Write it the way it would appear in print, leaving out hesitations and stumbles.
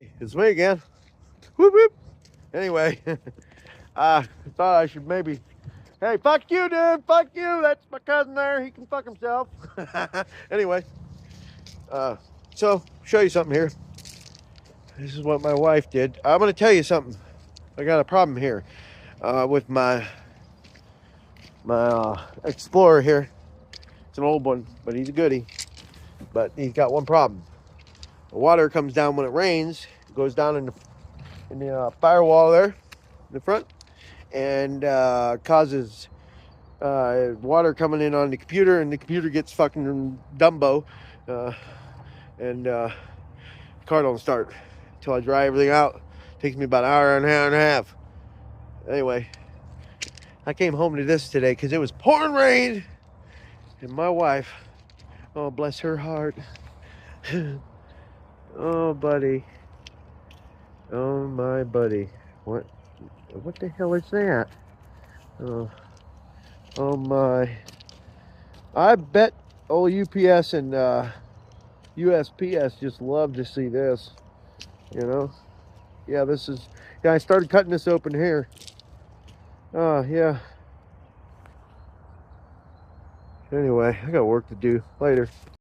It's me again. Whoop whoop. Anyway, I thought I should maybe. Hey, fuck you, dude. Fuck you. That's my cousin there. He can fuck himself. Anyway, uh, so show you something here. This is what my wife did. I'm gonna tell you something. I got a problem here with my Explorer here. It's an old one, but he's a goodie. But he's got one problem. The water comes down when it rains. It goes down in the firewall there in the front, and causes water coming in on the computer, and the computer gets fucking Dumbo, and the car don't start until I dry everything out. It takes me about an hour and a half. Anyway, I came home to this today because it was pouring rain, and my wife, oh bless her heart, oh buddy, oh my buddy, what the hell is that? Oh my, I bet old UPS and USPS just love to see this, you know. Yeah, this is, yeah, I started cutting this open here. Yeah. Anyway, I got work to do later.